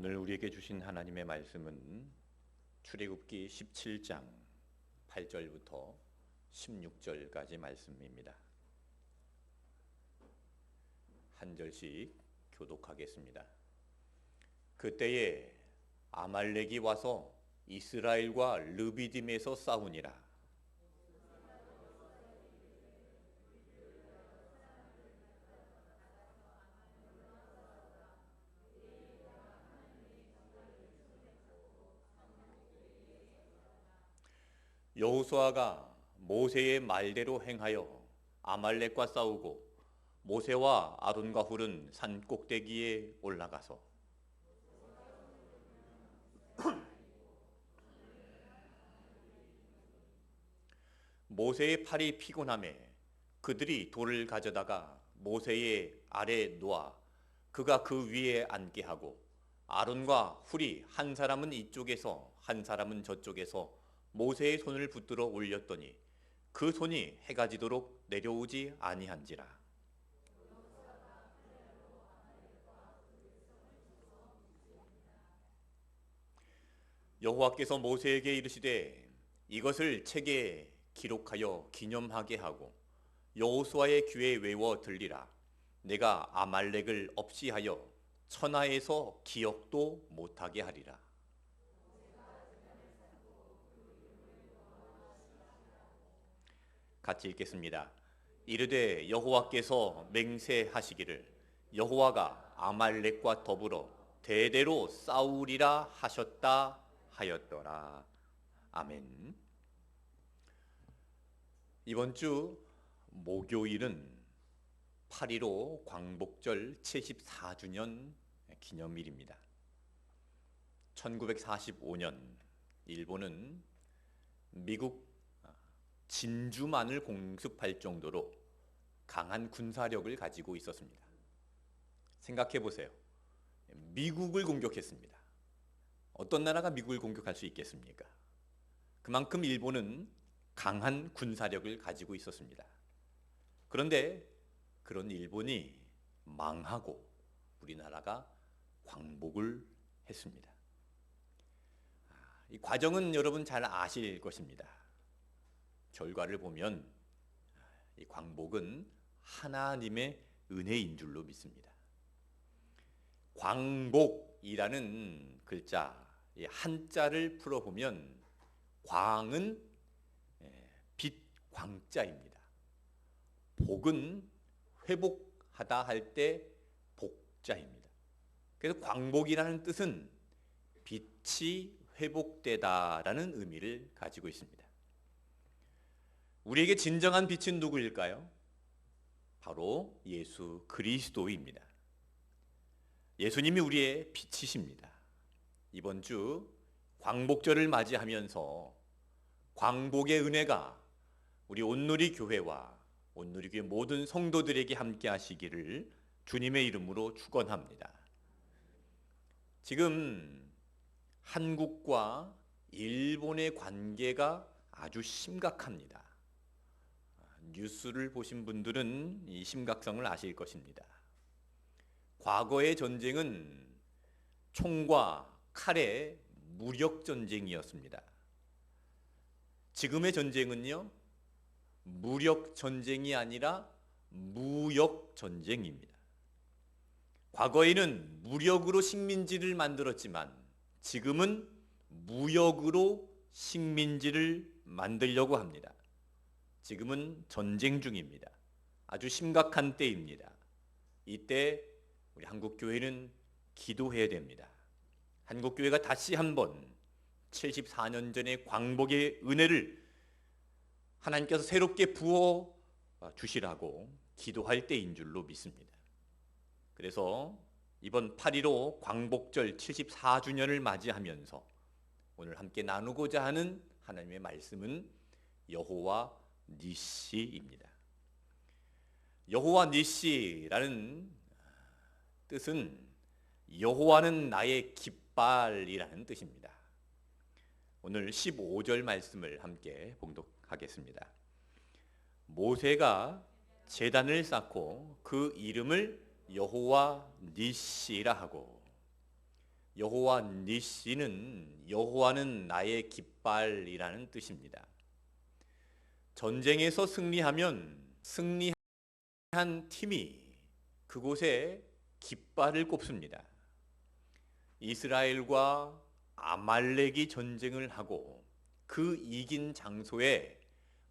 오늘 우리에게 주신 하나님의 말씀은 출애굽기 17장 8절부터 16절까지 말씀입니다. 한 절씩 교독하겠습니다. 그때에 아말렉이 와서 이스라엘과 르비딤에서 싸우니라. 여호수아가 모세의 말대로 행하여 아말렉과 싸우고 모세와 아론과 훌은 산 꼭대기에 올라가서 모세의 팔이 피곤하매 그들이 돌을 가져다가 모세의 아래 놓아 그가 그 위에 앉게 하고 아론과 훌이 한 사람은 이쪽에서 한 사람은 저쪽에서 모세의 손을 붙들어 올렸더니 그 손이 해가 지도록 내려오지 아니한지라. 여호와께서 모세에게 이르시되 이것을 책에 기록하여 기념하게 하고 여호수아의 귀에 외워 들리라. 내가 아말렉을 없이 하여 천하에서 기억도 못하게 하리라. 같이 읽겠습니다. 이르되 여호와께서 맹세하시기를 여호와가 아말렉과 더불어 대대로 싸우리라 하셨다 하였더라. 아멘. 이번 주 목요일은 8.15 광복절 74주년 기념일입니다. 1945년 일본은 미국 진주만을 공습할 정도로 강한 군사력을 가지고 있었습니다. 생각해 보세요. 미국을 공격했습니다. 어떤 나라가 미국을 공격할 수 있겠습니까? 그만큼 일본은 강한 군사력을 가지고 있었습니다. 그런데 그런 일본이 망하고 우리나라가 광복을 했습니다. 이 과정은 여러분 잘 아실 것입니다. 결과를 보면 이 광복은 하나님의 은혜인 줄로 믿습니다. 광복이라는 글자, 이 한자를 풀어보면 광은 빛 광자입니다. 복은 회복하다 할 때 복자입니다. 그래서 광복이라는 뜻은 빛이 회복되다라는 의미를 가지고 있습니다. 우리에게 진정한 빛은 누구일까요? 바로 예수 그리스도입니다. 예수님이 우리의 빛이십니다. 이번 주 광복절을 맞이하면서 광복의 은혜가 우리 온누리 교회와 온누리 교회 모든 성도들에게 함께 하시기를 주님의 이름으로 축원합니다. 지금 한국과 일본의 관계가 아주 심각합니다. 뉴스를 보신 분들은 이 심각성을 아실 것입니다. 과거의 전쟁은 총과 칼의 무력 전쟁이었습니다. 지금의 전쟁은요, 무력 전쟁이 아니라 무역 전쟁입니다. 과거에는 무력으로 식민지를 만들었지만 지금은 무역으로 식민지를 만들려고 합니다. 지금은 전쟁 중입니다. 아주 심각한 때입니다. 이때 우리 한국교회는 기도해야 됩니다. 한국교회가 다시 한번 74년 전의 광복의 은혜를 하나님께서 새롭게 부어 주시라고 기도할 때인 줄로 믿습니다. 그래서 이번 8.15 광복절 74주년을 맞이하면서 오늘 함께 나누고자 하는 하나님의 말씀은 여호와 니시입니다. 여호와 니시라는 뜻은 여호와는 나의 깃발이라는 뜻입니다. 오늘 15절 말씀을 함께 봉독하겠습니다. 모세가 제단을 쌓고 그 이름을 여호와 니시라 하고 여호와 니시는 여호와는 나의 깃발이라는 뜻입니다. 전쟁에서 승리하면 승리한 팀이 그곳에 깃발을 꼽습니다. 이스라엘과 아말렉이 전쟁을 하고 그 이긴 장소에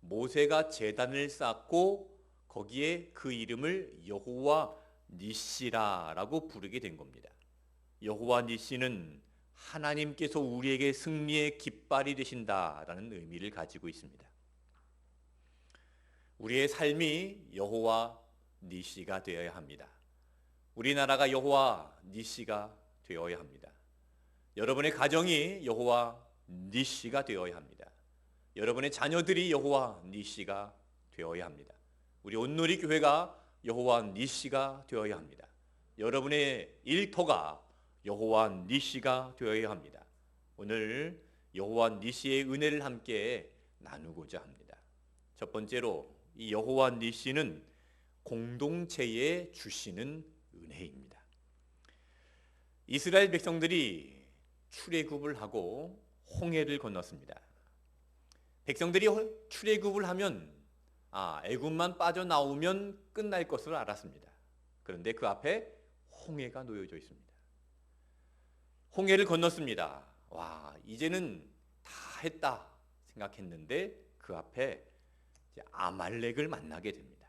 모세가 제단을 쌓고 거기에 그 이름을 여호와 니시라라고 부르게 된 겁니다. 여호와 니시는 하나님께서 우리에게 승리의 깃발이 되신다라는 의미를 가지고 있습니다. 우리의 삶이 여호와 니시가 되어야 합니다. 우리나라가 여호와 니시가 되어야 합니다. 여러분의 가정이 여호와 니시가 되어야 합니다. 여러분의 자녀들이 여호와 니시가 되어야 합니다. 우리 온누리 교회가 여호와 니시가 되어야 합니다. 여러분의 일터가 여호와 니시가 되어야 합니다. 오늘 여호와 니시의 은혜를 함께 나누고자 합니다. 첫 번째로 이 여호와 니시는 공동체에 주시는 은혜입니다. 이스라엘 백성들이 출애굽을 하고 홍해를 건넜습니다. 백성들이 출애굽을 하면 애굽만 빠져나오면 끝날 것을 알았습니다. 그런데 그 앞에 홍해가 놓여져 있습니다. 홍해를 건넜습니다. 와, 이제는 다 했다 생각했는데 그 앞에 이제 아말렉을 만나게 됩니다.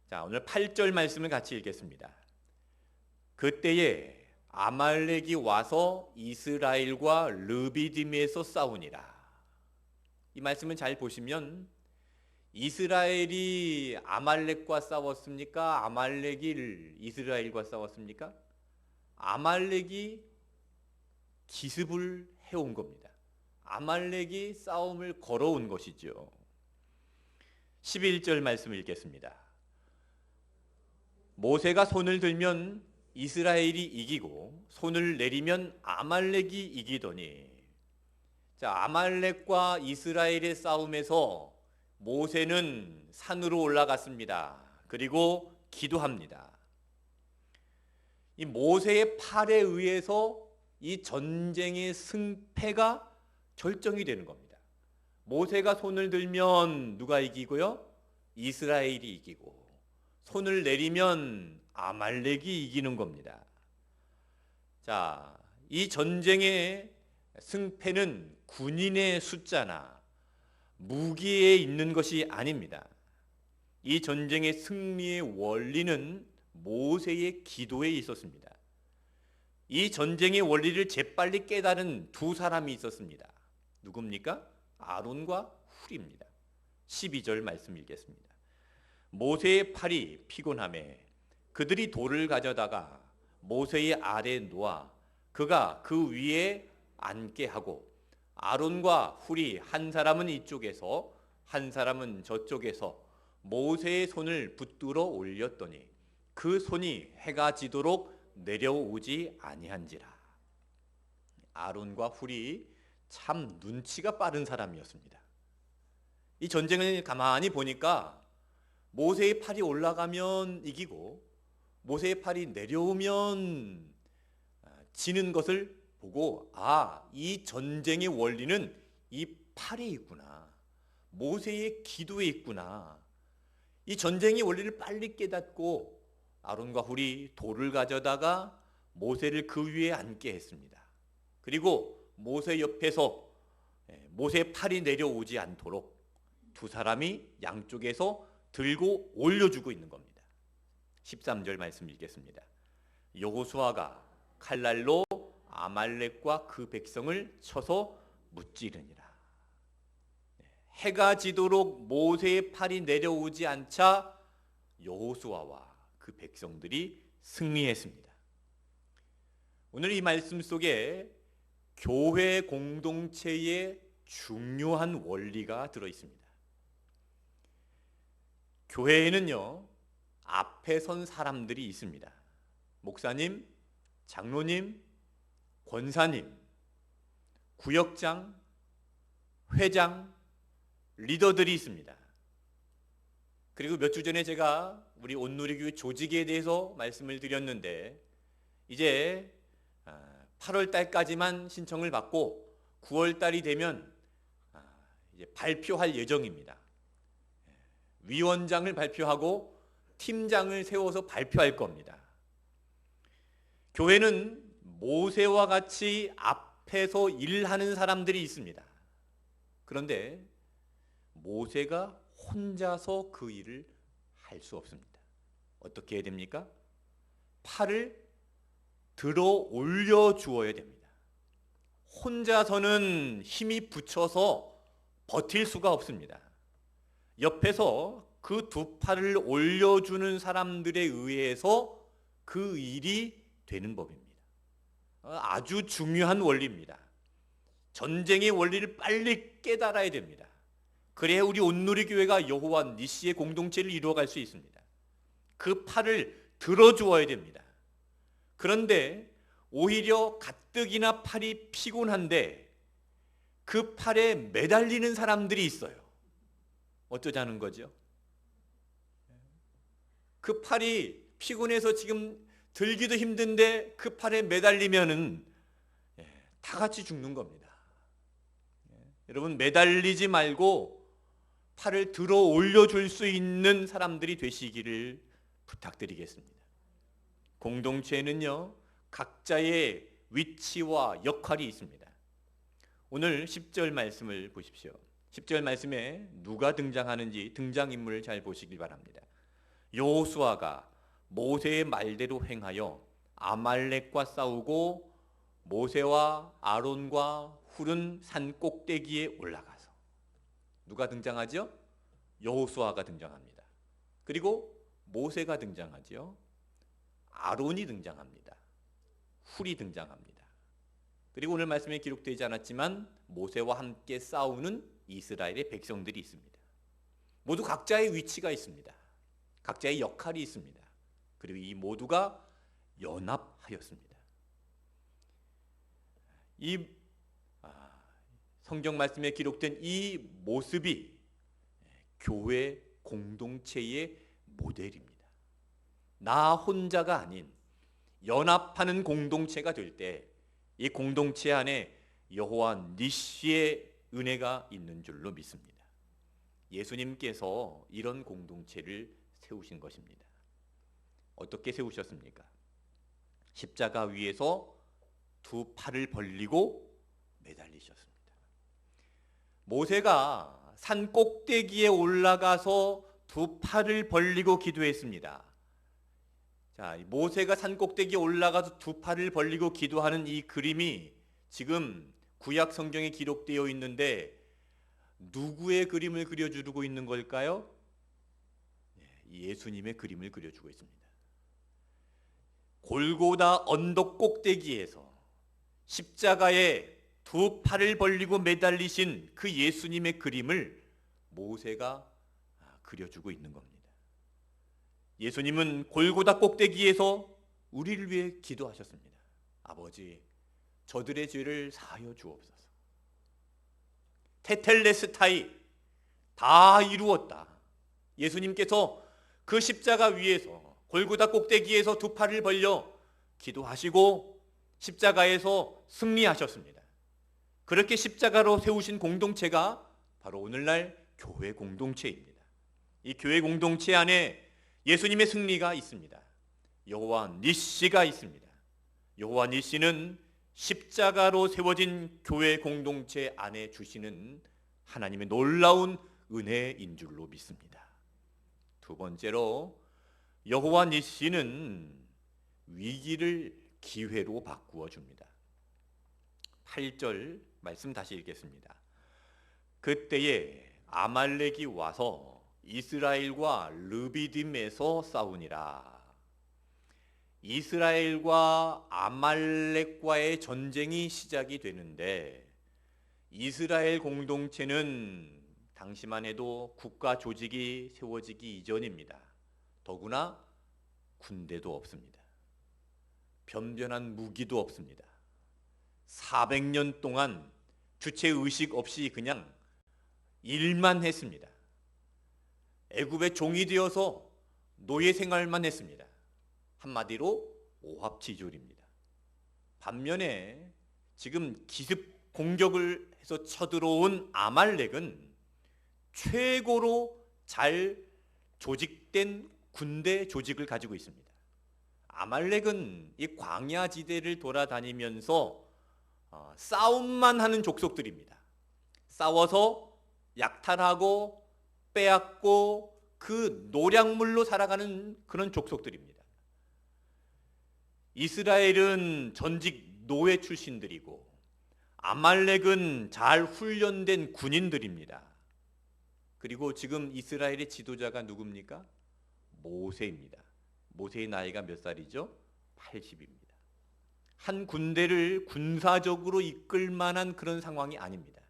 자, 오늘 8절 말씀을 같이 읽겠습니다. 그때에 아말렉이 와서 이스라엘과 르비딤에서 싸우니라. 이 말씀을 잘 보시면 이스라엘이 아말렉과 싸웠습니까? 아말렉이 이스라엘과 싸웠습니까? 아말렉이 기습을 해온 겁니다. 아말렉이 싸움을 걸어온 것이죠. 11절 말씀을 읽겠습니다. 모세가 손을 들면 이스라엘이 이기고 손을 내리면 아말렉이 이기더니, 자, 아말렉과 이스라엘의 싸움에서 모세는 산으로 올라갔습니다. 그리고 기도합니다. 이 모세의 팔에 의해서 이 전쟁의 승패가 결정이 되는 겁니다. 모세가 손을 들면 누가 이기고요? 이스라엘이 이기고, 손을 내리면 아말렉이 이기는 겁니다. 자, 이 전쟁의 승패는 군인의 숫자나 무기에 있는 것이 아닙니다. 이 전쟁의 승리의 원리는 모세의 기도에 있었습니다. 이 전쟁의 원리를 재빨리 깨달은 두 사람이 있었습니다. 누굽니까? 아론과 훌입니다. 12절 말씀 읽겠습니다. 모세의 팔이 피곤하매 그들이 돌을 가져다가 모세의 아래 놓아 그가 그 위에 앉게 하고, 아론과 훌이 한 사람은 이쪽에서 한 사람은 저쪽에서 모세의 손을 붙들어 올렸더니 그 손이 해가 지도록 내려오지 아니한지라. 아론과 훌이 참 눈치가 빠른 사람이었습니다. 이 전쟁을 가만히 보니까 모세의 팔이 올라가면 이기고 모세의 팔이 내려오면 지는 것을 보고, 이 전쟁의 원리는 이 팔에 있구나, 모세의 기도에 있구나. 이 전쟁의 원리를 빨리 깨닫고 아론과 훌이 돌을 가져다가 모세를 그 위에 앉게 했습니다. 그리고 모세 옆에서 모세의 팔이 내려오지 않도록 두 사람이 양쪽에서 들고 올려주고 있는 겁니다. 13절 말씀 읽겠습니다. 여호수아가 칼날로 아말렉과 그 백성을 쳐서 무찌르니라. 해가 지도록 모세의 팔이 내려오지 않자 여호수아와 그 백성들이 승리했습니다. 오늘 이 말씀 속에 교회 공동체의 중요한 원리가 들어 있습니다. 교회에는요, 앞에 선 사람들이 있습니다. 목사님, 장로님, 권사님, 구역장, 회장, 리더들이 있습니다. 그리고 몇 주 전에 제가 우리 온누리교회 조직에 대해서 말씀을 드렸는데, 이제 8월 달까지만 신청을 받고 9월 달이 되면 이제 발표할 예정입니다. 위원장을 발표하고 팀장을 세워서 발표할 겁니다. 교회는 모세와 같이 앞에서 일하는 사람들이 있습니다. 그런데 모세가 혼자서 그 일을 할 수 없습니다. 어떻게 해야 됩니까? 팔을 들어 올려 주어야 됩니다. 혼자서는 힘이 붙여서 버틸 수가 없습니다. 옆에서 그 두 팔을 올려주는 사람들에 의해서 그 일이 되는 법입니다. 아주 중요한 원리입니다. 전쟁의 원리를 빨리 깨달아야 됩니다. 그래야 우리 온누리교회가 여호와 니시의 공동체를 이루어갈 수 있습니다. 그 팔을 들어주어야 됩니다. 그런데 오히려 가뜩이나 팔이 피곤한데 그 팔에 매달리는 사람들이 있어요. 어쩌자는 거죠? 그 팔이 피곤해서 지금 들기도 힘든데 그 팔에 매달리면은 다 같이 죽는 겁니다. 여러분, 매달리지 말고 팔을 들어 올려줄 수 있는 사람들이 되시기를 부탁드리겠습니다. 공동체에는요, 각자의 위치와 역할이 있습니다. 오늘 10절 말씀을 보십시오. 10절 말씀에 누가 등장하는지 등장인물을 잘 보시길 바랍니다. 여호수아가 모세의 말대로 행하여 아말렉과 싸우고 모세와 아론과 훌은 산 꼭대기에 올라가서. 누가 등장하죠? 여호수아가 등장합니다. 그리고 모세가 등장하죠. 아론이 등장합니다. 훌이 등장합니다. 그리고 오늘 말씀에 기록되지 않았지만 모세와 함께 싸우는 이스라엘의 백성들이 있습니다. 모두 각자의 위치가 있습니다. 각자의 역할이 있습니다. 그리고 이 모두가 연합하였습니다. 이 성경 말씀에 기록된 이 모습이 교회 공동체의 모델입니다. 나 혼자가 아닌 연합하는 공동체가 될 때 이 공동체 안에 여호와 니시의 은혜가 있는 줄로 믿습니다. 예수님께서 이런 공동체를 세우신 것입니다. 어떻게 세우셨습니까? 십자가 위에서 두 팔을 벌리고 매달리셨습니다. 모세가 산 꼭대기에 올라가서 두 팔을 벌리고 기도했습니다. 자, 모세가 산 꼭대기에 올라가서 두 팔을 벌리고 기도하는 이 그림이 지금 구약 성경에 기록되어 있는데 누구의 그림을 그려주고 있는 걸까요? 예수님의 그림을 그려주고 있습니다. 골고다 언덕 꼭대기에서 십자가에 두 팔을 벌리고 매달리신 그 예수님의 그림을 모세가 그려주고 있는 겁니다. 예수님은 골고다 꼭대기에서 우리를 위해 기도하셨습니다. 아버지, 저들의 죄를 사하여 주옵소서. 테텔레스타이, 다 이루었다. 예수님께서 그 십자가 위에서 골고다 꼭대기에서 두 팔을 벌려 기도하시고 십자가에서 승리하셨습니다. 그렇게 십자가로 세우신 공동체가 바로 오늘날 교회 공동체입니다. 이 교회 공동체 안에 예수님의 승리가 있습니다. 여호와 니시가 있습니다. 여호와 니시는 십자가로 세워진 교회 공동체 안에 주시는 하나님의 놀라운 은혜인 줄로 믿습니다. 두 번째로 여호와 니시는 위기를 기회로 바꾸어 줍니다. 8절 말씀 다시 읽겠습니다. 그때에 아말렉이 와서 이스라엘과 르비딤에서 싸우니라. 이스라엘과 아말렉과의 전쟁이 시작이 되는데 이스라엘 공동체는 당시만 해도 국가 조직이 세워지기 이전입니다. 더구나 군대도 없습니다. 변변한 무기도 없습니다. 400년 동안 주체의식 없이 그냥 일만 했습니다. 애굽의 종이 되어서 노예 생활만 했습니다. 한마디로 오합지졸입니다. 반면에 지금 기습 공격을 해서 쳐들어온 아말렉은 최고로 잘 조직된 군대 조직을 가지고 있습니다. 아말렉은 이 광야 지대를 돌아다니면서 싸움만 하는 족속들입니다. 싸워서 약탈하고 빼앗고 그 노략물로 살아가는 그런 족속들입니다. 이스라엘은 전직 노예 출신들이고 아말렉은 잘 훈련된 군인들입니다. 그리고 지금 이스라엘의 지도자가 누굽니까? 모세입니다. 모세의 나이가 몇 살이죠? 80입니다. 한 군대를 군사적으로 이끌 만한 그런 상황이 아닙니다.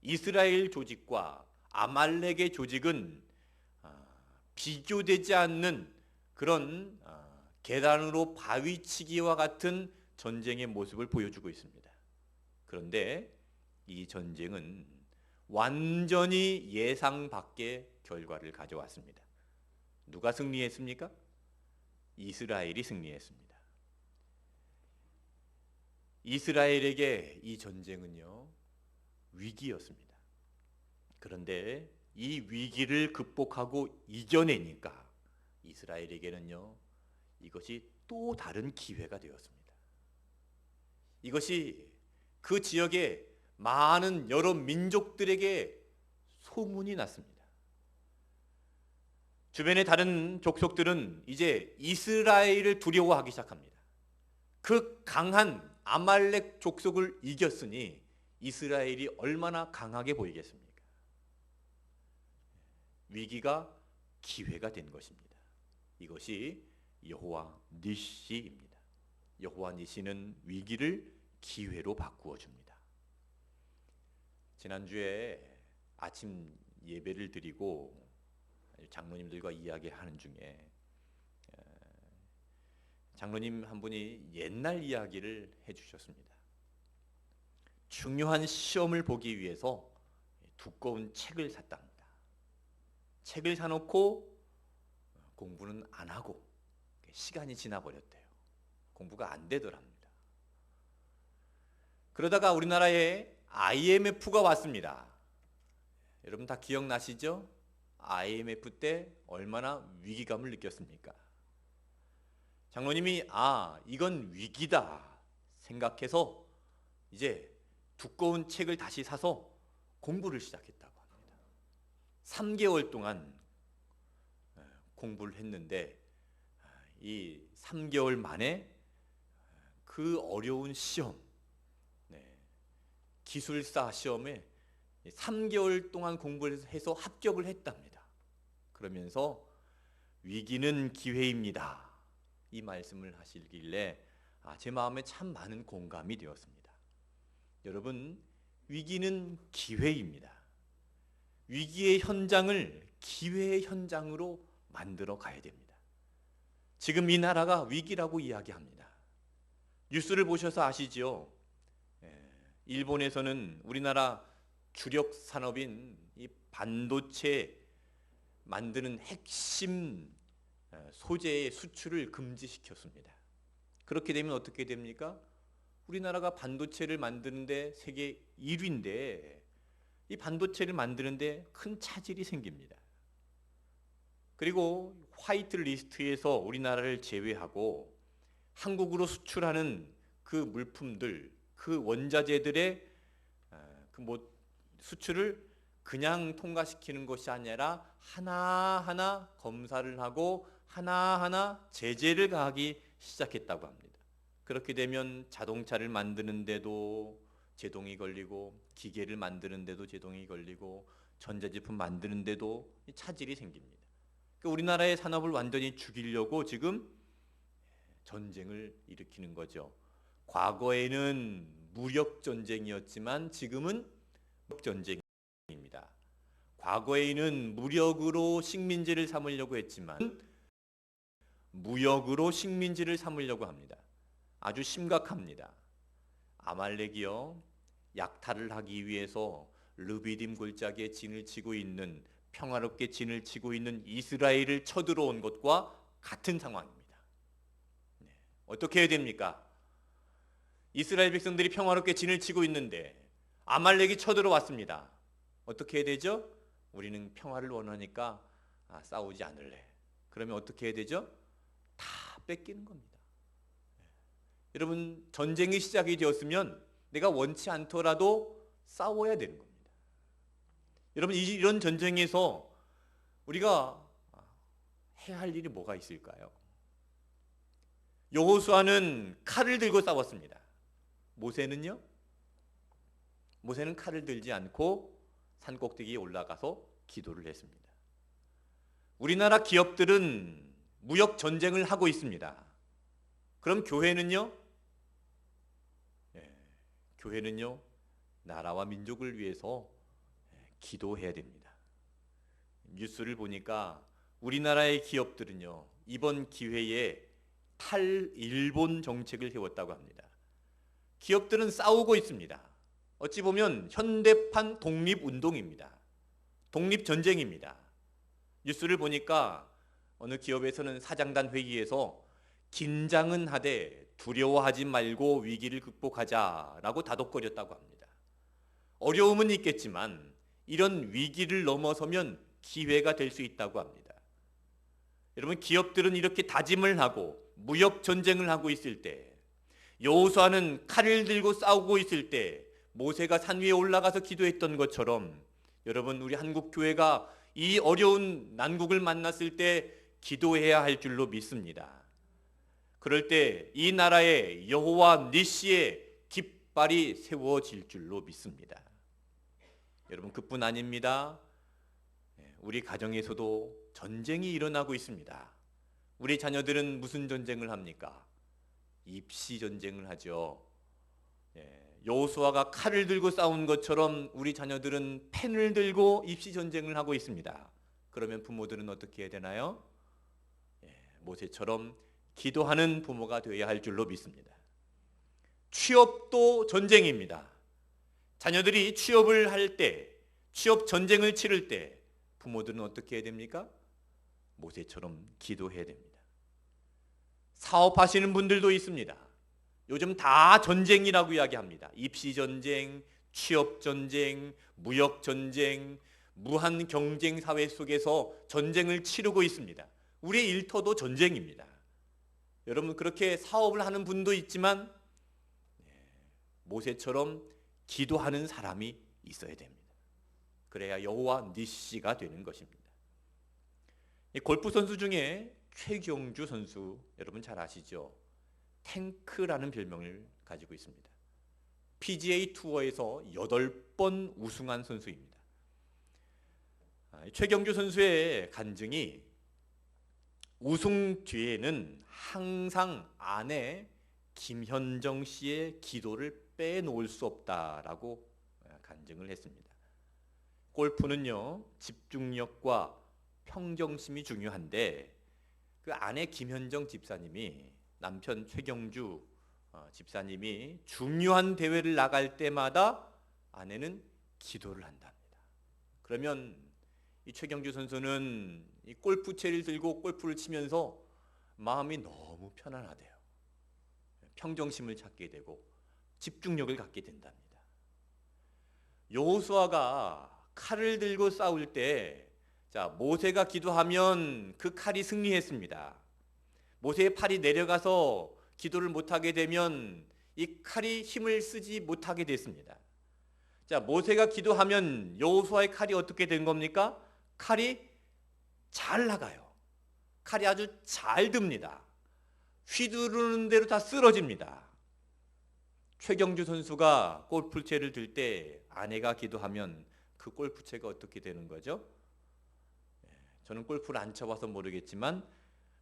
이스라엘 조직과 아말렉의 조직은 비교되지 않는 그런 계단으로 바위치기와 같은 전쟁의 모습을 보여주고 있습니다. 그런데 이 전쟁은 완전히 예상 밖의 결과를 가져왔습니다. 누가 승리했습니까? 이스라엘이 승리했습니다. 이스라엘에게 이 전쟁은요, 위기였습니다. 그런데 이 위기를 극복하고 이겨내니까 이스라엘에게는요, 이것이 또 다른 기회가 되었습니다. 이것이 그 지역의 많은 여러 민족들에게 소문이 났습니다. 주변의 다른 족속들은 이제 이스라엘을 두려워하기 시작합니다. 그 강한 아말렉 족속을 이겼으니 이스라엘이 얼마나 강하게 보이겠습니까? 위기가 기회가 된 것입니다. 이것이 여호와 니시입니다. 여호와 니시는 위기를 기회로 바꾸어 줍니다. 지난주에 아침 예배를 드리고 장로님들과 이야기하는 중에 장로님 한 분이 옛날 이야기를 해주셨습니다. 중요한 시험을 보기 위해서 두꺼운 책을 샀답니다. 책을 사놓고 공부는 안 하고 시간이 지나버렸대요. 공부가 안 되더랍니다. 그러다가 우리나라에 IMF가 왔습니다. 여러분 다 기억나시죠? IMF 때 얼마나 위기감을 느꼈습니까? 장로님이 이건 위기다 생각해서 이제 두꺼운 책을 다시 사서 공부를 시작했다고 합니다. 3개월 동안 공부를 했는데 이 3개월 만에 그 어려운 시험, 기술사 시험에 3개월 동안 공부를 해서 합격을 했답니다. 그러면서 위기는 기회입니다. 이 말씀을 하시길래 제 마음에 참 많은 공감이 되었습니다. 여러분, 위기는 기회입니다. 위기의 현장을 기회의 현장으로 만들어 가야 됩니다. 지금 이 나라가 위기라고 이야기합니다. 뉴스를 보셔서 아시지요? 일본에서는 우리나라 주력 산업인 이 반도체 만드는 핵심 소재의 수출을 금지시켰습니다. 그렇게 되면 어떻게 됩니까? 우리나라가 반도체를 만드는데 세계 1위인데 이 반도체를 만드는데 큰 차질이 생깁니다. 그리고 화이트 리스트에서 우리나라를 제외하고 한국으로 수출하는 그 물품들, 그 원자재들의 수출을 그냥 통과시키는 것이 아니라 하나하나 검사를 하고 하나하나 제재를 가하기 시작했다고 합니다. 그렇게 되면 자동차를 만드는데도 제동이 걸리고 기계를 만드는데도 제동이 걸리고 전자제품 만드는데도 차질이 생깁니다. 그러니까 우리나라의 산업을 완전히 죽이려고 지금 전쟁을 일으키는 거죠. 과거에는 무력 전쟁이었지만 지금은 전쟁입니다. 과거에는 무력으로 식민지를 삼으려고 했지만 무역으로 식민지를 삼으려고 합니다. 아주 심각합니다. 아말렉이요, 약탈을 하기 위해서 르비딤 골짜기에 진을 치고 있는, 평화롭게 진을 치고 있는 이스라엘을 쳐들어온 것과 같은 상황입니다. 어떻게 해야 됩니까? 이스라엘 백성들이 평화롭게 진을 치고 있는데 아말렉이 쳐들어왔습니다. 어떻게 해야 되죠? 우리는 평화를 원하니까 싸우지 않을래. 그러면 어떻게 해야 되죠? 다 뺏기는 겁니다. 여러분, 전쟁이 시작이 되었으면 내가 원치 않더라도 싸워야 되는 겁니다. 여러분, 이런 전쟁에서 우리가 해야 할 일이 뭐가 있을까요? 여호수아는 칼을 들고 싸웠습니다. 모세는요? 모세는 칼을 들지 않고 산꼭대기에 올라가서 기도를 했습니다. 우리나라 기업들은 무역 전쟁을 하고 있습니다. 그럼 교회는요? 교회는요, 나라와 민족을 위해서 기도해야 됩니다. 뉴스를 보니까 우리나라의 기업들은요, 이번 기회에 탈일본 정책을 해왔다고 합니다. 기업들은 싸우고 있습니다. 어찌 보면 현대판 독립운동입니다. 독립전쟁입니다. 뉴스를 보니까 어느 기업에서는 사장단 회의에서 긴장은 하되 두려워하지 말고 위기를 극복하자라고 다독거렸다고 합니다. 어려움은 있겠지만 이런 위기를 넘어서면 기회가 될 수 있다고 합니다. 여러분, 기업들은 이렇게 다짐을 하고 무역 전쟁을 하고 있을 때, 여호수아는 칼을 들고 싸우고 있을 때 모세가 산 위에 올라가서 기도했던 것처럼 여러분, 우리 한국 교회가 이 어려운 난국을 만났을 때 기도해야 할 줄로 믿습니다. 그럴 때 이 나라에 여호와 니시의 깃발이 세워질 줄로 믿습니다. 여러분, 그뿐 아닙니다. 우리 가정에서도 전쟁이 일어나고 있습니다. 우리 자녀들은 무슨 전쟁을 합니까? 입시 전쟁을 하죠. 여호수아가 칼을 들고 싸운 것처럼 우리 자녀들은 펜을 들고 입시 전쟁을 하고 있습니다. 그러면 부모들은 어떻게 해야 되나요? 모세처럼 기도하는 부모가 되어야 할 줄로 믿습니다. 취업도 전쟁입니다. 자녀들이 취업을 할 때, 취업 전쟁을 치를 때 부모들은 어떻게 해야 됩니까? 모세처럼 기도해야 됩니다. 사업하시는 분들도 있습니다. 요즘 다 전쟁이라고 이야기합니다. 입시 전쟁, 취업 전쟁, 무역 전쟁, 무한 경쟁 사회 속에서 전쟁을 치르고 있습니다. 우리의 일터도 전쟁입니다. 여러분, 그렇게 사업을 하는 분도 있지만 모세처럼 기도하는 사람이 있어야 됩니다. 그래야 여호와 니시가 되는 것입니다. 골프 선수 중에 최경주 선수, 여러분 잘 아시죠? 탱크라는 별명을 가지고 있습니다. PGA 투어에서 8번 우승한 선수입니다. 최경주 선수의 간증이 우승 뒤에는 항상 아내 김현정 씨의 기도를 빼놓을 수 없다라고 간증을 했습니다. 골프는요, 집중력과 평정심이 중요한데 그 아내 김현정 집사님이 남편 최경주 집사님이 중요한 대회를 나갈 때마다 아내는 기도를 한답니다. 그러면 이 최경주 선수는 이 골프채를 들고 골프를 치면서 마음이 너무 편안하대요. 평정심을 찾게 되고 집중력을 갖게 된답니다. 여호수아가 칼을 들고 싸울 때 모세가 기도하면 그 칼이 승리했습니다. 모세의 팔이 내려가서 기도를 못하게 되면 이 칼이 힘을 쓰지 못하게 됐습니다. 모세가 기도하면 여호수아의 칼이 어떻게 된 겁니까? 칼이 잘 나가요. 칼이 아주 잘 듭니다. 휘두르는 대로 다 쓰러집니다. 최경주 선수가 골프채를 들 때 아내가 기도하면 그 골프채가 어떻게 되는 거죠? 저는 골프를 안 쳐봐서 모르겠지만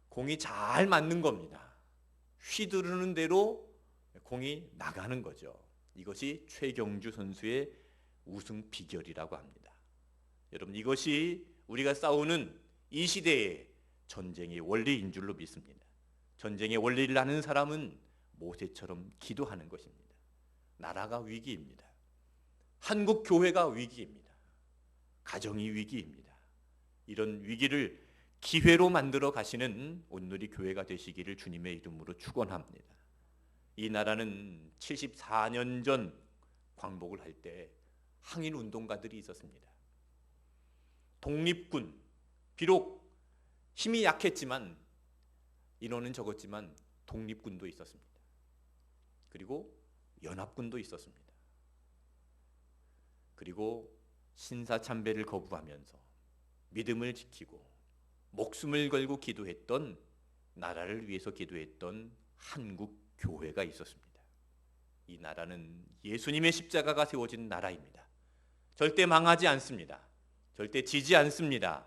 공이 잘 맞는 겁니다. 휘두르는 대로 공이 나가는 거죠. 이것이 최경주 선수의 우승 비결이라고 합니다. 여러분, 이것이 우리가 싸우는 이 시대의 전쟁의 원리인 줄로 믿습니다. 전쟁의 원리를 아는 사람은 모세처럼 기도하는 것입니다. 나라가 위기입니다. 한국 교회가 위기입니다. 가정이 위기입니다. 이런 위기를 기회로 만들어 가시는 온누리 교회가 되시기를 주님의 이름으로 축원합니다. 이 나라는 74년 전 광복을 할 때 항일 운동가들이 있었습니다. 독립군, 비록 힘이 약했지만 인원은 적었지만 독립군도 있었습니다. 그리고 연합군도 있었습니다. 그리고 신사참배를 거부하면서 믿음을 지키고 목숨을 걸고 기도했던, 나라를 위해서 기도했던 한국 교회가 있었습니다. 이 나라는 예수님의 십자가가 세워진 나라입니다. 절대 망하지 않습니다. 절대 지지 않습니다.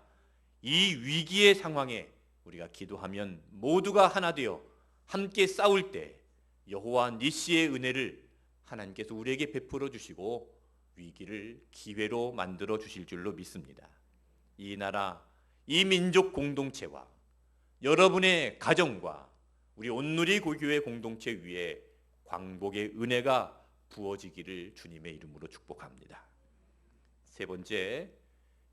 이 위기의 상황에 우리가 기도하면 모두가 하나 되어 함께 싸울 때 여호와 니시의 은혜를 하나님께서 우리에게 베풀어 주시고 위기를 기회로 만들어 주실 줄로 믿습니다. 이 나라, 이 민족 공동체와 여러분의 가정과 우리 온누리 고교회 공동체 위에 광복의 은혜가 부어지기를 주님의 이름으로 축복합니다. 세 번째,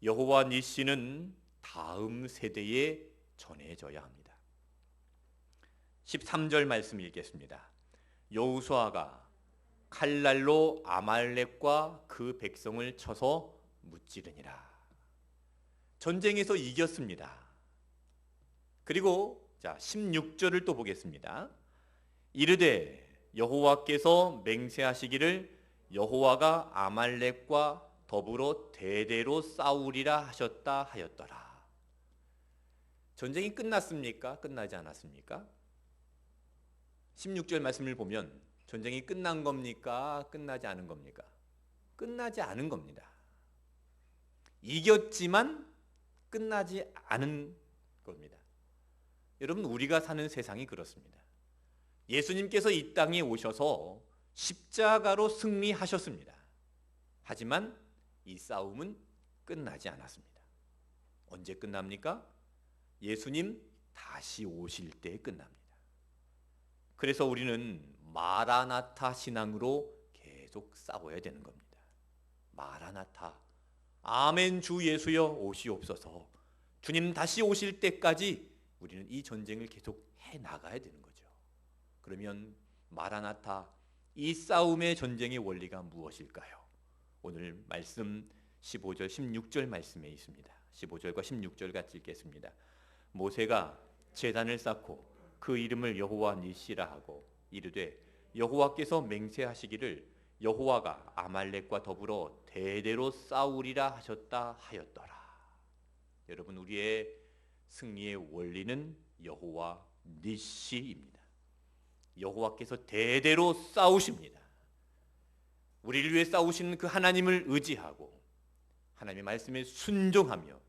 여호와 니시는 다음 세대에 전해져야 합니다. 13절 말씀 읽겠습니다. 여호수아가 칼날로 아말렉과 그 백성을 쳐서 무찌르니라. 전쟁에서 이겼습니다. 그리고 16절을 또 보겠습니다. 이르되 여호와께서 맹세하시기를 여호와가 아말렉과 더불어 대대로 싸우리라 하셨다 하였더라. 전쟁이 끝났습니까? 끝나지 않았습니까? 16절 말씀을 보면 전쟁이 끝난 겁니까? 끝나지 않은 겁니까? 끝나지 않은 겁니다. 이겼지만 끝나지 않은 겁니다. 여러분, 우리가 사는 세상이 그렇습니다. 예수님께서 이 땅에 오셔서 십자가로 승리하셨습니다. 하지만 이 싸움은 끝나지 않았습니다. 언제 끝납니까? 예수님 다시 오실 때 끝납니다. 그래서 우리는 마라나타 신앙으로 계속 싸워야 되는 겁니다. 마라나타, 아멘 주 예수여 오시옵소서. 주님 다시 오실 때까지 우리는 이 전쟁을 계속 해나가야 되는 거죠. 그러면 마라나타, 이 싸움의 전쟁의 원리가 무엇일까요? 오늘 말씀 15절 16절 말씀에 있습니다. 15절과 16절 같이 읽겠습니다. 모세가 제단을 쌓고 그 이름을 여호와 니시라 하고 이르되 여호와께서 맹세하시기를 여호와가 아말렉과 더불어 대대로 싸우리라 하셨다 하였더라. 여러분, 우리의 승리의 원리는 여호와 니시입니다. 여호와께서 대대로 싸우십니다. 우리를 위해 싸우시는 그 하나님을 의지하고 하나님의 말씀에 순종하며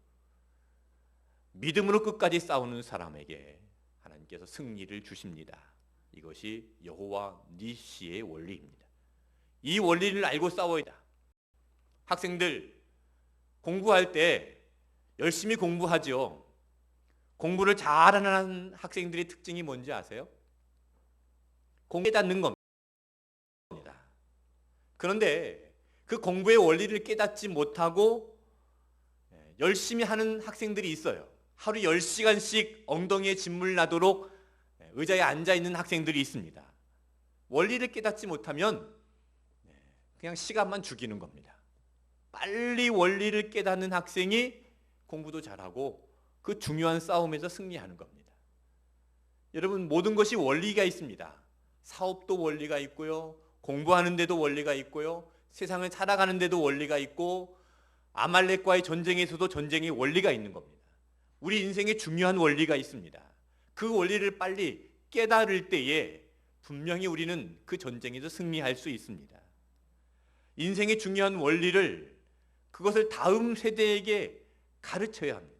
믿음으로 끝까지 싸우는 사람에게 하나님께서 승리를 주십니다. 이것이 여호와 니시의 원리입니다. 이 원리를 알고 싸워야 한다. 학생들 공부할 때 열심히 공부하죠. 공부를 잘하는 학생들의 특징이 뭔지 아세요? 공부에 닿는 겁니다. 그런데 그 공부의 원리를 깨닫지 못하고 열심히 하는 학생들이 있어요. 하루 10시간씩 엉덩이에 진물 나도록 의자에 앉아있는 학생들이 있습니다. 원리를 깨닫지 못하면 그냥 시간만 죽이는 겁니다. 빨리 원리를 깨닫는 학생이 공부도 잘하고 그 중요한 싸움에서 승리하는 겁니다. 여러분, 모든 것이 원리가 있습니다. 사업도 원리가 있고요. 공부하는 데도 원리가 있고요. 세상을 살아가는 데도 원리가 있고 아말렉과의 전쟁에서도 전쟁의 원리가 있는 겁니다. 우리 인생에 중요한 원리가 있습니다. 그 원리를 빨리 깨달을 때에 분명히 우리는 그 전쟁에서 승리할 수 있습니다. 인생의 중요한 원리를, 그것을 다음 세대에게 가르쳐야 합니다.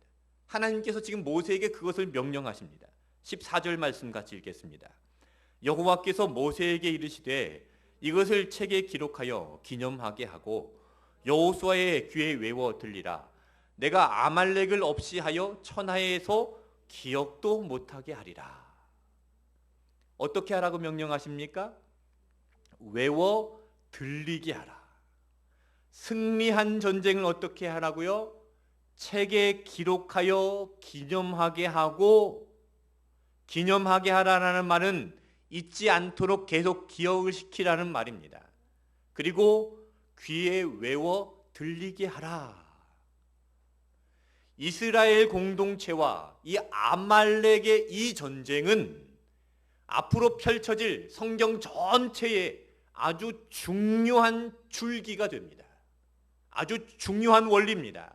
하나님께서 지금 모세에게 그것을 명령하십니다. 14절 말씀 같이 읽겠습니다. 여호와께서 모세에게 이르시되 이것을 책에 기록하여 기념하게 하고 여호수아의 귀에 외워 들리라. 내가 아말렉을 없이 하여 천하에서 기억도 못하게 하리라. 어떻게 하라고 명령하십니까? 외워 들리게 하라. 승리한 전쟁을 어떻게 하라고요? 책에 기록하여 기념하게 하고, 기념하게 하라는 말은 잊지 않도록 계속 기억을 시키라는 말입니다. 그리고 귀에 외워 들리게 하라. 이스라엘 공동체와 이 아말렉의 이 전쟁은 앞으로 펼쳐질 성경 전체에 아주 중요한 줄기가 됩니다. 아주 중요한 원리입니다.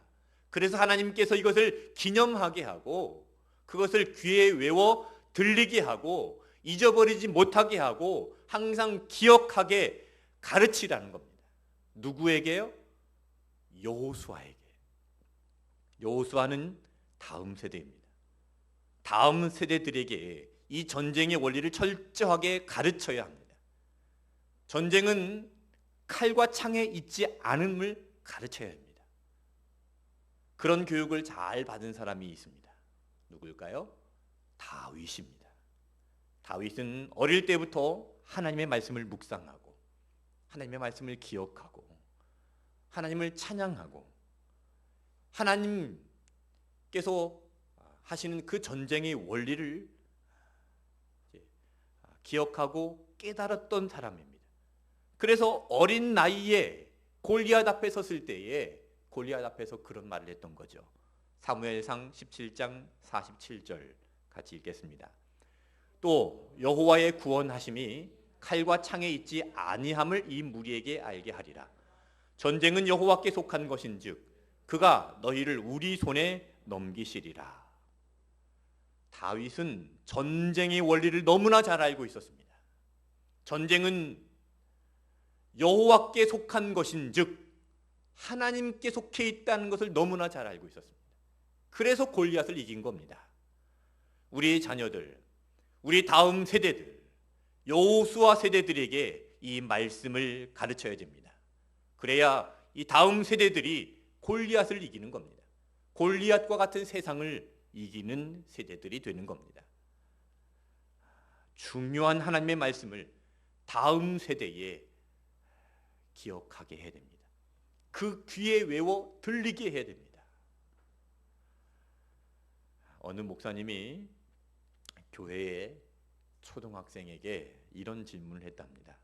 그래서 하나님께서 이것을 기념하게 하고 그것을 귀에 외워 들리게 하고 잊어버리지 못하게 하고 항상 기억하게 가르치라는 겁니다. 누구에게요? 여호수아에게. 여호수아는 다음 세대입니다. 다음 세대들에게 이 전쟁의 원리를 철저하게 가르쳐야 합니다. 전쟁은 칼과 창에 있지 않음을 가르쳐야 합니다. 그런 교육을 잘 받은 사람이 있습니다. 누구일까요? 다윗입니다. 다윗은 어릴 때부터 하나님의 말씀을 묵상하고 하나님의 말씀을 기억하고 하나님을 찬양하고 하나님께서 하시는 그 전쟁의 원리를 기억하고 깨달았던 사람입니다. 그래서 어린 나이에 골리앗 앞에 섰을 때에 골리앗 앞에서 그런 말을 했던 거죠. 사무엘상 17장 47절 같이 읽겠습니다. 또 여호와의 구원하심이 칼과 창에 있지 아니함을 이 무리에게 알게 하리라. 전쟁은 여호와께 속한 것인즉 그가 너희를 우리 손에 넘기시리라. 다윗은 전쟁의 원리를 너무나 잘 알고 있었습니다. 전쟁은 여호와께 속한 것인즉 하나님께 속해 있다는 것을 너무나 잘 알고 있었습니다. 그래서 골리앗을 이긴 겁니다. 우리 자녀들, 우리 다음 세대들, 여호수아 세대들에게 이 말씀을 가르쳐야 됩니다. 그래야 이 다음 세대들이 골리앗을 이기는 겁니다. 골리앗과 같은 세상을 이기는 세대들이 되는 겁니다. 중요한 하나님의 말씀을 다음 세대에 기억하게 해야 됩니다. 그 귀에 외워 들리게 해야 됩니다. 어느 목사님이 교회의 초등학생에게 이런 질문을 했답니다.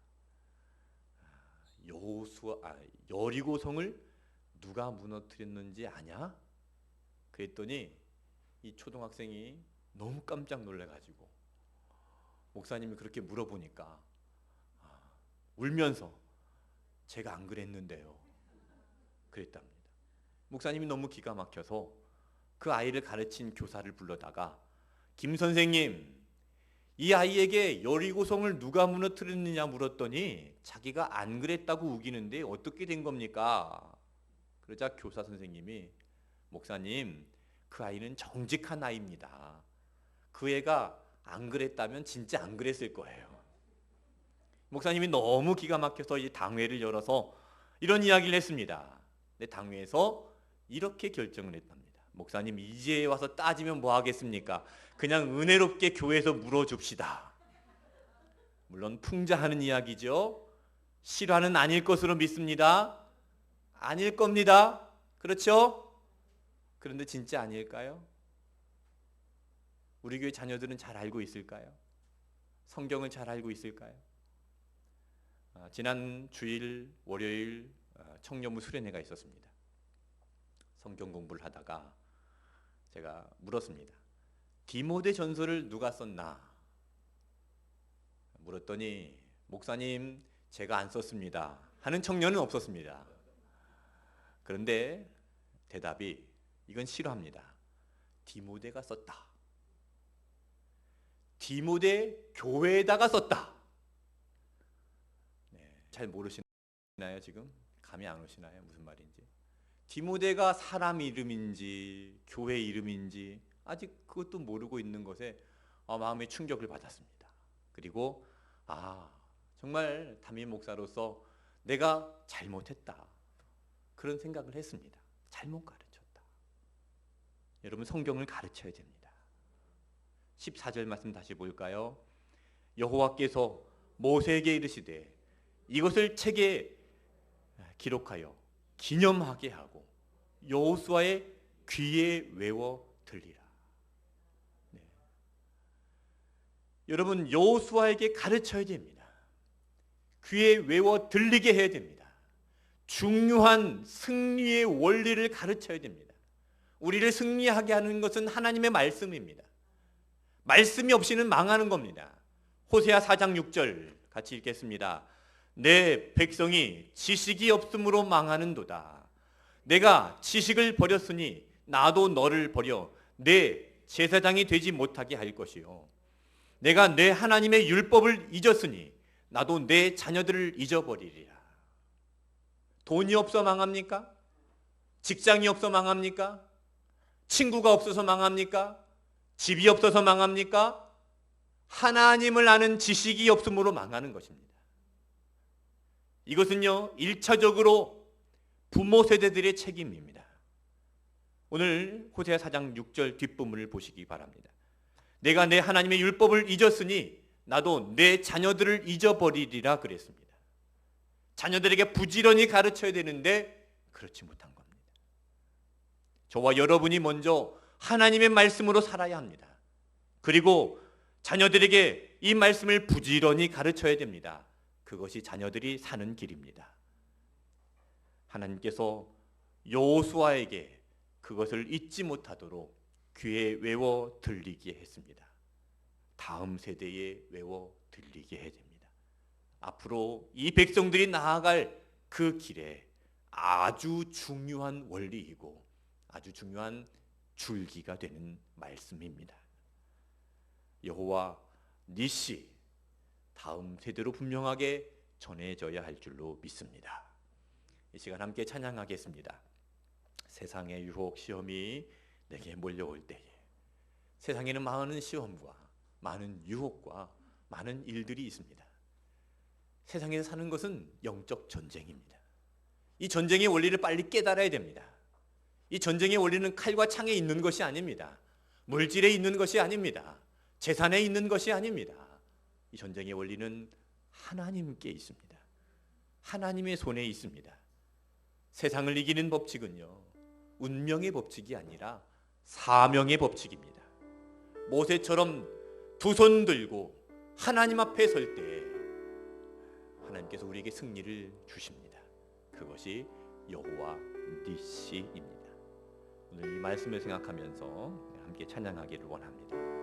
여리고성을 누가 무너뜨렸는지 아냐? 그랬더니 이 초등학생이 너무 깜짝 놀래가지고 목사님이 그렇게 물어보니까 울면서 제가 안 그랬는데요 그랬답니다. 목사님이 너무 기가 막혀서 그 아이를 가르친 교사를 불러다가 김 선생님, 이 아이에게 여리고성을 누가 무너뜨렸느냐 물었더니 자기가 안 그랬다고 우기는데 어떻게 된 겁니까? 그러자 교사 선생님이 목사님, 그 아이는 정직한 아이입니다. 그 애가 안 그랬다면 진짜 안 그랬을 거예요. 목사님이 너무 기가 막혀서 이 당회를 열어서 이런 이야기를 했습니다. 근데 당회에서 이렇게 결정을 했답니다. 목사님, 이제 와서 따지면 뭐 하겠습니까? 그냥 은혜롭게 교회에서 물어줍시다. 물론 풍자하는 이야기죠. 실화는 아닐 것으로 믿습니다. 아닐 겁니다. 그렇죠? 그런데 진짜 아닐까요? 우리 교회 자녀들은 잘 알고 있을까요? 성경을 잘 알고 있을까요? 지난 주일 월요일 청년부 수련회가 있었습니다. 성경 공부를 하다가 제가 물었습니다. 디모데 전서를 누가 썼나? 물었더니 목사님, 제가 안 썼습니다 하는 청년은 없었습니다. 그런데 대답이 이건 싫어합니다. 디모데가 썼다. 디모데 교회에다가 썼다. 네, 잘 모르시나요? 지금 감이 안 오시나요? 무슨 말인지. 디모데가 사람 이름인지 교회 이름인지 아직 그것도 모르고 있는 것에 마음의 충격을 받았습니다. 그리고 정말 담임 목사로서 내가 잘못했다, 그런 생각을 했습니다. 잘못 가르쳤다. 여러분, 성경을 가르쳐야 됩니다. 14절 말씀 다시 볼까요? 여호와께서 모세에게 이르시되 이것을 책에 기록하여 기념하게 하고 여호수아의 귀에 외워 들리라. 네. 여러분 여호수아에게 가르쳐야 됩니다. 귀에 외워 들리게 해야 됩니다. 중요한 승리의 원리를 가르쳐야 됩니다. 우리를 승리하게 하는 것은 하나님의 말씀입니다. 말씀이 없이는 망하는 겁니다. 호세아 4장 6절 같이 읽겠습니다. 내 백성이 지식이 없으므로 망하는도다. 내가 지식을 버렸으니 나도 너를 버려 내 제사장이 되지 못하게 할 것이요. 내가 내 하나님의 율법을 잊었으니 나도 내 자녀들을 잊어버리리라. 돈이 없어 망합니까? 직장이 없어 망합니까? 친구가 없어서 망합니까? 집이 없어서 망합니까? 하나님을 아는 지식이 없으므로 망하는 것입니다. 이것은요, 1차적으로 부모 세대들의 책임입니다. 오늘 호세아 4장 6절 뒷부분을 보시기 바랍니다. 내가 내 하나님의 율법을 잊었으니 나도 내 자녀들을 잊어버리리라 그랬습니다. 자녀들에게 부지런히 가르쳐야 되는데 그렇지 못한 겁니다. 저와 여러분이 먼저 하나님의 말씀으로 살아야 합니다. 그리고 자녀들에게 이 말씀을 부지런히 가르쳐야 됩니다. 그것이 자녀들이 사는 길입니다. 하나님께서 여호수아에게 그것을 잊지 못하도록 귀에 외워 들리게 했습니다. 다음 세대에 외워 들리게 해야 됩니다. 앞으로 이 백성들이 나아갈 그 길에 아주 중요한 원리이고 아주 중요한 줄기가 되는 말씀입니다. 여호와 니시 다음 세대로 분명하게 전해져야 할 줄로 믿습니다. 이 시간 함께 찬양하겠습니다. 세상의 유혹 시험이 내게 몰려올 때에 세상에는 많은 시험과 많은 유혹과 많은 일들이 있습니다. 세상에서 사는 것은 영적 전쟁입니다. 이 전쟁의 원리를 빨리 깨달아야 됩니다. 이 전쟁의 원리는 칼과 창에 있는 것이 아닙니다. 물질에 있는 것이 아닙니다. 재산에 있는 것이 아닙니다. 이 전쟁의 원리는 하나님께 있습니다. 하나님의 손에 있습니다. 세상을 이기는 법칙은요, 운명의 법칙이 아니라 사명의 법칙입니다. 모세처럼 두 손 들고 하나님 앞에 설 때 하나님께서 우리에게 승리를 주십니다. 그것이 여호와 니시입니다. 오늘 이 말씀을 생각하면서 함께 찬양하기를 원합니다.